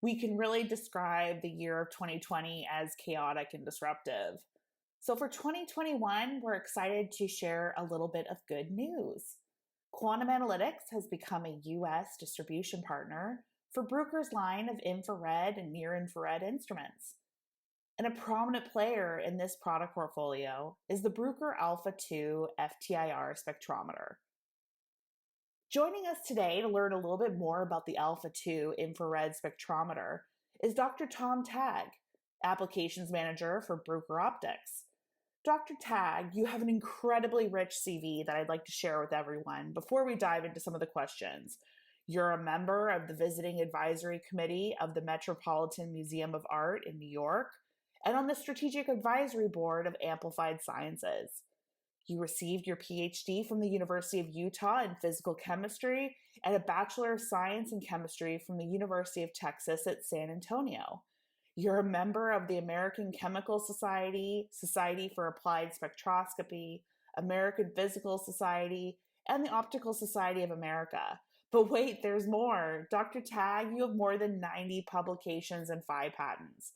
we can really describe the year of 2020 as chaotic and disruptive. So for 2021, we're excited to share a little bit of good news. Quantum Analytics has become a US distribution partner for Bruker's line of infrared and near-infrared instruments. And a prominent player in this product portfolio is the Bruker ALPHA II FTIR Spectrometer. Joining us today to learn a little bit more about the ALPHA II infrared spectrometer is Dr. Tom Tague, Applications Manager for Bruker Optics. Dr. Tague, you have an incredibly rich CV that I'd like to share with everyone before we dive into some of the questions. You're a member of the Visiting Advisory Committee of the Metropolitan Museum of Art in New York and on the Strategic Advisory Board of Applied Sciences. You received your PhD from the University of Utah in physical chemistry and a Bachelor of Science in chemistry from the University of Texas at San Antonio. You're a member of the American Chemical Society, Society for Applied Spectroscopy, American Physical Society, and the Optical Society of America. But wait, there's more. Dr. Tague, you have more than 90 publications and 5 patents.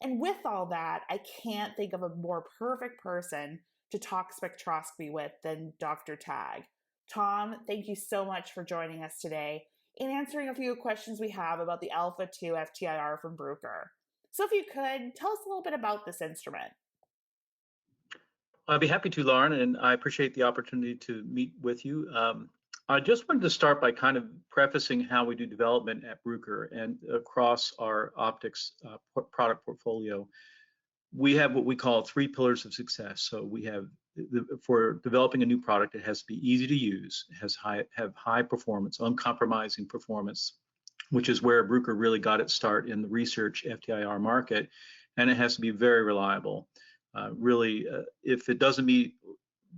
And with all that, I can't think of a more perfect person to talk spectroscopy with than Dr. Tague. Tom, thank you so much for joining us today and answering a few questions we have about the ALPHA II FTIR from Bruker. So if you could, tell us a little bit about this instrument. I'd be happy to, Lauren, and I appreciate the opportunity to meet with you. I just wanted to start by kind of prefacing how we do development at Bruker and across our optics product portfolio. We have what we call 3 pillars of success. So we have, for developing a new product, it has to be easy to use, it has have high performance, uncompromising performance, which is where Bruker really got its start in the research FTIR market, and it has to be very reliable. If it doesn't meet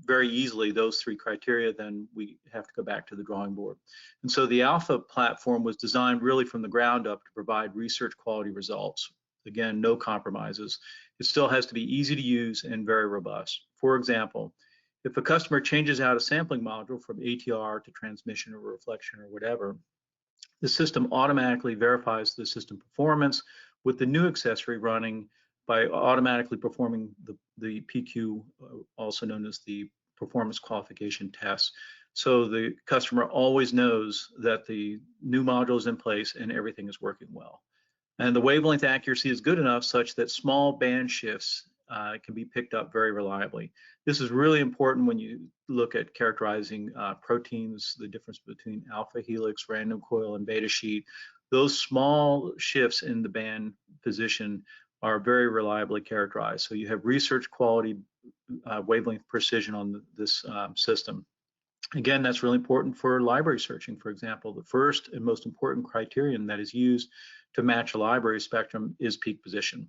very easily those 3 criteria, then we have to go back to the drawing board. And so the ALPHA platform was designed really from the ground up to provide research quality results. Again, no compromises. It still has to be easy to use and very robust. For example, if a customer changes out a sampling module from ATR to transmission or reflection or whatever, the system automatically verifies the system performance with the new accessory running by automatically performing the PQ, also known as the performance qualification test. So the customer always knows that the new module is in place and everything is working well. And the wavelength accuracy is good enough such that small band shifts can be picked up very reliably. This is really important when you look at characterizing proteins, the difference between alpha helix, random coil, and beta sheet. Those small shifts in the band position are very reliably characterized. So you have research quality wavelength precision on this system. Again, that's really important for library searching, for example. The first and most important criterion that is used to match a library spectrum is peak position.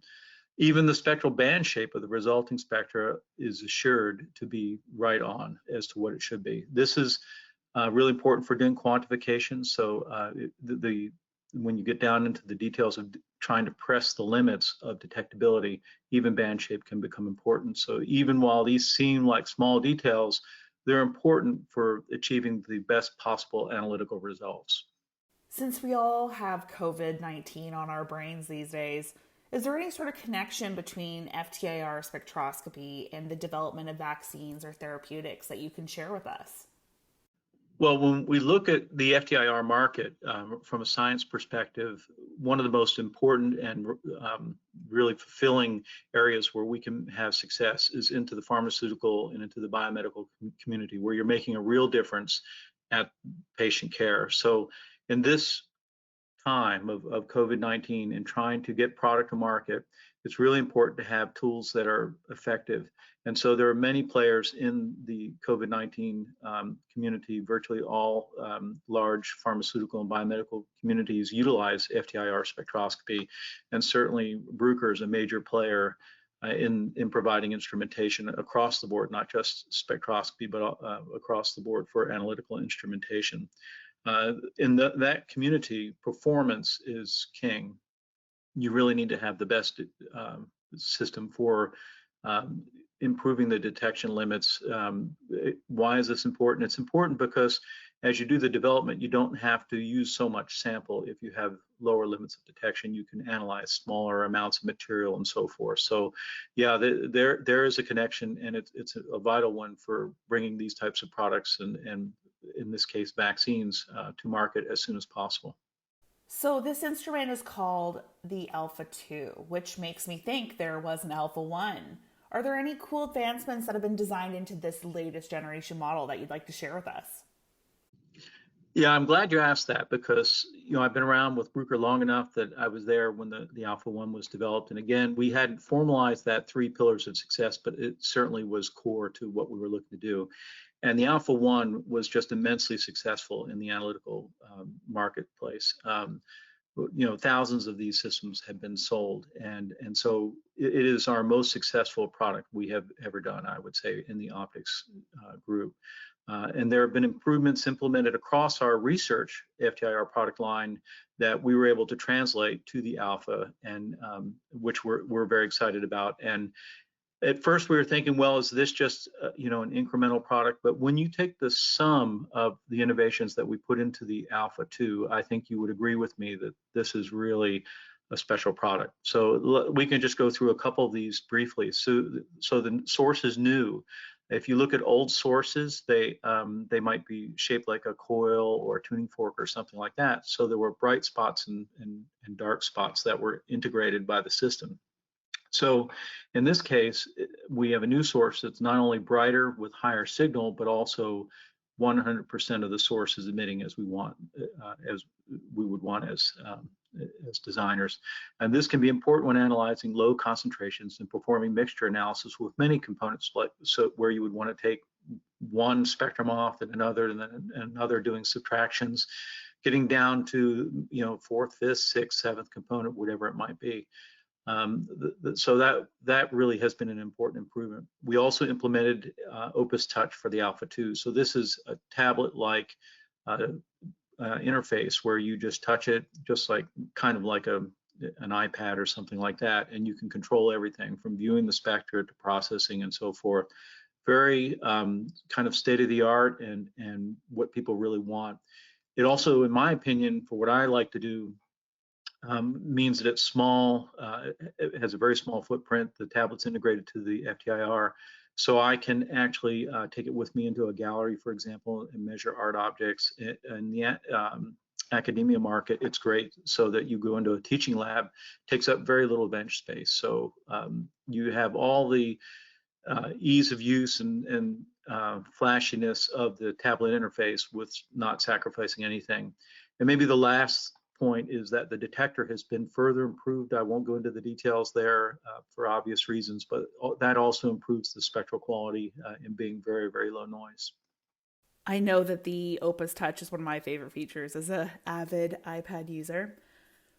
Even the spectral band shape of the resulting spectra is assured to be right on as to what it should be. This is really important for doing quantification. So when you get down into the details of trying to press the limits of detectability, even band shape can become important. So even while these seem like small details, they're important for achieving the best possible analytical results. Since we all have COVID-19 on our brains these days, is there any sort of connection between FTIR spectroscopy and the development of vaccines or therapeutics that you can share with us? Well, when we look at the FTIR market from a science perspective, one of the most important and really fulfilling areas where we can have success is into the pharmaceutical and into the biomedical community, where you're making a real difference at patient care. So in this time of COVID-19 and trying to get product to market, it's really important to have tools that are effective. And so there are many players in the COVID-19 community. Virtually all large pharmaceutical and biomedical communities utilize FTIR spectroscopy, and certainly Bruker is a major player in providing instrumentation across the board, not just spectroscopy, but across the board for analytical instrumentation. In that community, performance is king. You really need to have the best system for improving the detection limits. Why is this important? It's important because as you do the development, you don't have to use so much sample. If you have lower limits of detection, you can analyze smaller amounts of material and so forth. So yeah, there is a connection, and it's a vital one for bringing these types of products and in this case vaccines to market as soon as possible. So this instrument is called the ALPHA II, which makes me think there was an ALPHA I. Are there any cool advancements that have been designed into this latest generation model that you'd like to share with us? Yeah, I'm glad you asked that because I've been around with Bruker long enough that I was there when the ALPHA I was developed. And again, we hadn't formalized that three pillars of success, but it certainly was core to what we were looking to do. And the ALPHA I was just immensely successful in the analytical marketplace. Thousands of these systems have been sold, and so it is our most successful product we have ever done, I would say, in the optics group. And there have been improvements implemented across our research FTIR product line that we were able to translate to the ALPHA, and which we're very excited about. And at first we were thinking, well, is this just an incremental product? But when you take the sum of the innovations that we put into the ALPHA II, I think you would agree with me that this is really a special product. So we can just go through a couple of these briefly. So the source is new. If you look at old sources, they might be shaped like a coil or a tuning fork or something like that. So there were bright spots and dark spots that were integrated by the system. So in this case, we have a new source that's not only brighter with higher signal, but also 100% of the source is emitting as we want, as we would want as designers. And this can be important when analyzing low concentrations and performing mixture analysis with many components, like where you would want to take one spectrum off and another, and then another, doing subtractions, getting down to fourth, fifth, sixth, seventh component, whatever it might be. So that really has been an important improvement. We also implemented Opus Touch for the ALPHA II. So this is a tablet-like interface where you just touch it, just like kind of like an iPad or something like that, and you can control everything from viewing the spectra to processing and so forth. Very kind of state-of-the-art and what people really want. It also, in my opinion, for what I like to do, means that it's small. It has a very small footprint. The tablet's integrated to the FTIR, so I can actually take it with me into a gallery, for example, and measure art objects. In the academia market, it's great so that you go into a teaching lab, takes up very little bench space. So you have all the ease of use and flashiness of the tablet interface with not sacrificing anything. And maybe the last point is that the detector has been further improved. I won't go into the details there for obvious reasons, but that also improves the spectral quality in being very, very low noise. I know that the Opus Touch is one of my favorite features as an avid iPad user.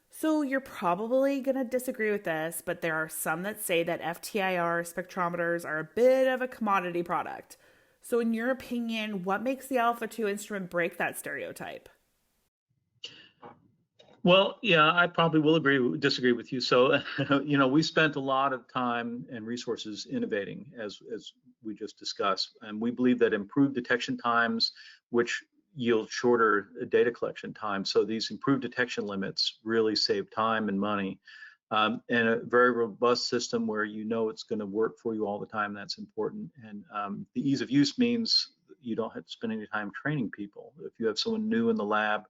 So you're probably going to disagree with this, but there are some that say that FTIR spectrometers are a bit of a commodity product. So in your opinion, what makes the ALPHA II instrument break that stereotype? Well, yeah, I probably will disagree with you. So, we spent a lot of time and resources innovating, as we just discussed, and we believe that improved detection times, which yield shorter data collection time. So these improved detection limits really save time and money. And a very robust system where it's going to work for you all the time. That's important. And the ease of use means you don't have to spend any time training people. If you have someone new in the lab,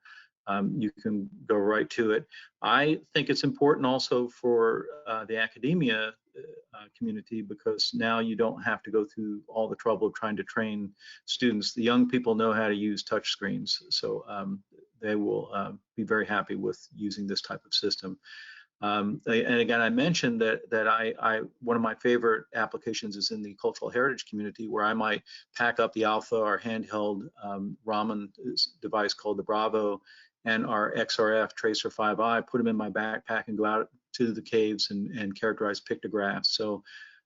you can go right to it. I think it's important also for the academia community, because now you don't have to go through all the trouble of trying to train students. The young people know how to use touch screens, so they will be very happy with using this type of system. And again, I mentioned that one of my favorite applications is in the cultural heritage community, where I might pack up the ALPHA, our handheld Raman device called the Bravo, and our XRF Tracer 5i, put them in my backpack and go out to the caves and characterize pictographs. So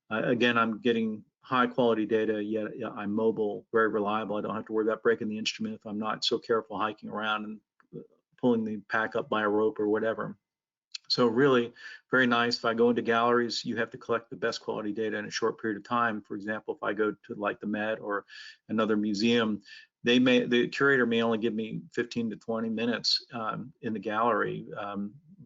again, I'm getting high quality data, yet I'm mobile, very reliable. I don't have to worry about breaking the instrument if I'm not so careful hiking around and pulling the pack up by a rope or whatever. So really very nice. If I go into galleries, you have to collect the best quality data in a short period of time. For example, if I go to like the Met or another museum, the curator may only give me 15 to 20 minutes in the gallery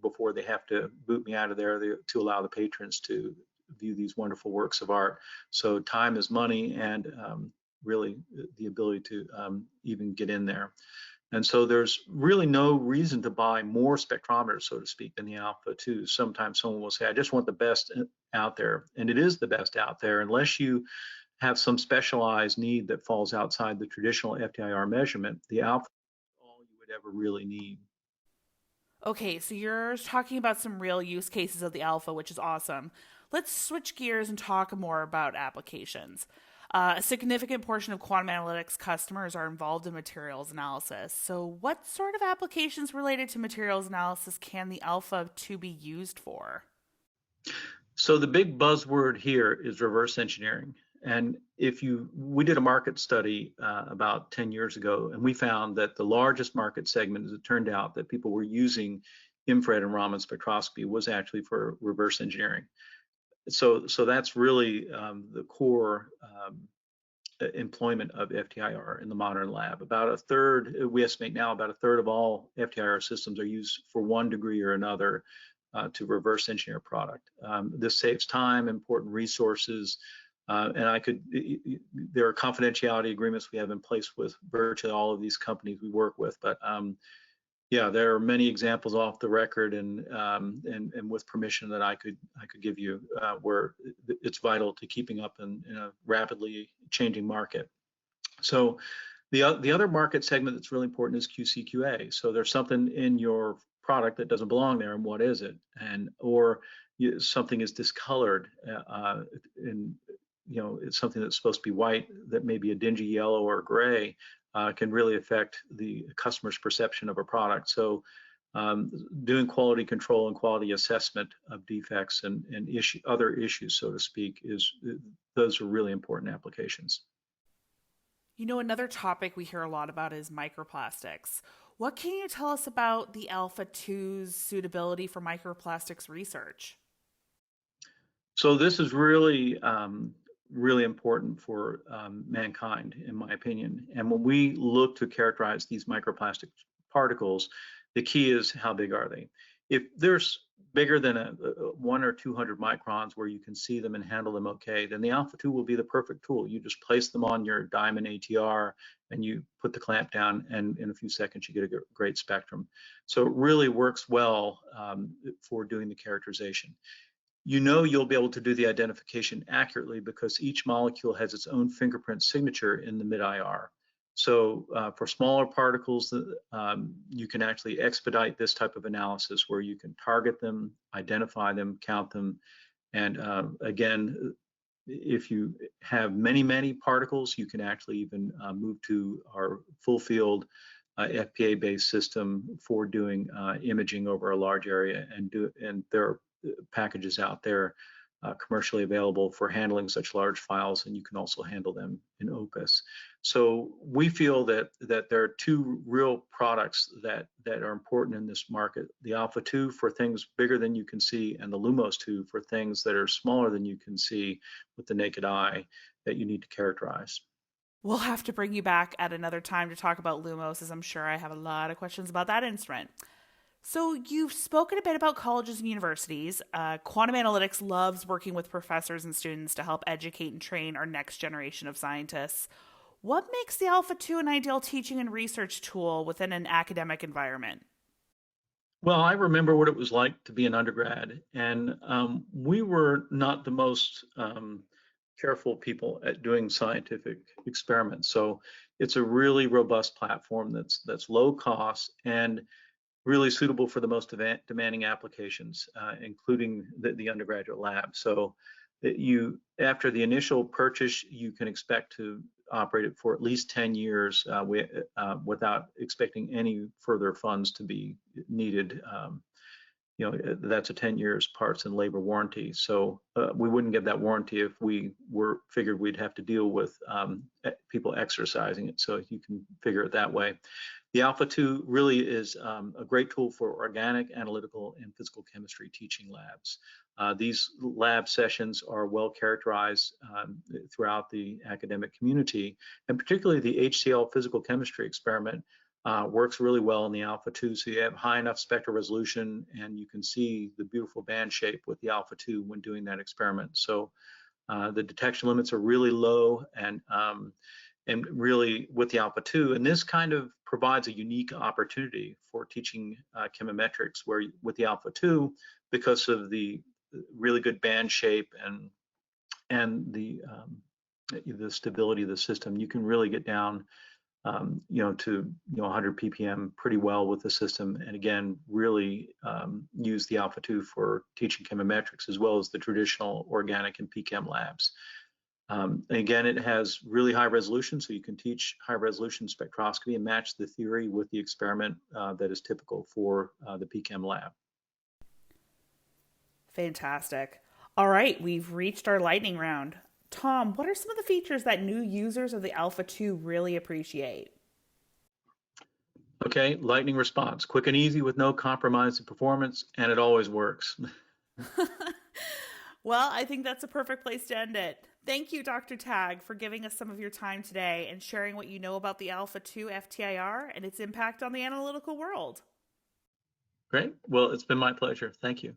before they have to boot me out of there to allow the patrons to view these wonderful works of art. So time is money, and really the ability to even get in there. And so there's really no reason to buy more spectrometers, so to speak, than the ALPHA II. Sometimes someone will say, I just want the best out there. And it is the best out there, unless you have some specialized need that falls outside the traditional FTIR measurement. The ALPHA is all you would ever really need. Okay, so you're talking about some real use cases of the alpha, which is awesome. Let's switch gears and talk more about applications. A significant portion of quantum analytics customers are involved in materials analysis. So, what sort of applications related to materials analysis can the alpha 2 be used for? So the big buzzword here is reverse engineering. And we did a market study about 10 years ago, and we found that the largest market segment, as it turned out, that people were using infrared and Raman spectroscopy was actually for reverse engineering. So that's really the core employment of FTIR in the modern lab. About a third, we estimate now, about a third of all FTIR systems are used for one degree or another to reverse engineer product. This saves time, important resources, and there are confidentiality agreements we have in place with virtually all of these companies we work with, but yeah, there are many examples off the record and with permission that I could give you where it's vital to keeping up in a rapidly changing market. So the other market segment that's really important is QC/QA. So there's something in your product that doesn't belong there, and what is it? Or something is discolored, and it's something that's supposed to be white that may be a dingy yellow or gray. Can really affect the customer's perception of a product. So doing quality control and quality assessment of defects and other issues, so to speak, those are really important applications. Another topic we hear a lot about is microplastics. What can you tell us about the alpha 2's suitability for microplastics research? So this is really really important for mankind, in my opinion. And when we look to characterize these microplastic particles, the key is how big are they? If there's bigger than 1 or 200 microns where you can see them and handle them okay, then the ALPHA II will be the perfect tool. You just place them on your diamond ATR and you put the clamp down, and in a few seconds you get a great spectrum. So it really works well for doing the characterization. You'll be able to do the identification accurately because each molecule has its own fingerprint signature in the mid-IR. So for smaller particles, you can actually expedite this type of analysis where you can target them, identify them, count them. And again, if you have many particles, you can actually even move to our full field FPA-based system for doing imaging over a large area, and there are packages out there commercially available for handling such large files, and you can also handle them in Opus. So we feel that there are two real products that are important in this market: the ALPHA II for things bigger than you can see, and the Lumos 2 for things that are smaller than you can see with the naked eye that you need to characterize. We'll have to bring you back at another time to talk about Lumos, as I'm sure I have a lot of questions about that instrument. So you've spoken a bit about colleges and universities. Quantum analytics loves working with professors and students to help educate and train our next generation of scientists. What makes the ALPHA II an ideal teaching and research tool within an academic environment? Well, I remember what it was like to be an undergrad, and we were not the most careful people at doing scientific experiments. So it's a really robust platform that's low cost and really suitable for the most demanding applications, including the undergraduate lab. So after the initial purchase, you can expect to operate it for at least 10 years without expecting any further funds to be needed. That's a 10 years parts and labor warranty. So we wouldn't give that warranty if we figured we'd have to deal with people exercising it. So you can figure it that way. The ALPHA II really is a great tool for organic, analytical, and physical chemistry teaching labs. These lab sessions are well characterized throughout the academic community, and particularly the HCl physical chemistry experiment works really well in the ALPHA II. So you have high enough spectral resolution, and you can see the beautiful band shape with the ALPHA II when doing that experiment. So the detection limits are really low, and really with the ALPHA II, and this kind of provides a unique opportunity for teaching chemometrics, where with the ALPHA II, because of the really good band shape and the stability of the system, you can really get down to 100 ppm pretty well with the system, and again really use the ALPHA II for teaching chemometrics as well as the traditional organic and PChem labs. Again, it has really high resolution, so you can teach high resolution spectroscopy and match the theory with the experiment that is typical for the PChem lab. Fantastic. All right, we've reached our lightning round. Tom, what are some of the features that new users of the ALPHA II really appreciate? Okay, lightning response, quick and easy with no compromise in performance, and it always works. Well, I think that's a perfect place to end it. Thank you, Dr. Tague, for giving us some of your time today and sharing what you know about the ALPHA II FTIR and its impact on the analytical world. Great. Well, it's been my pleasure. Thank you.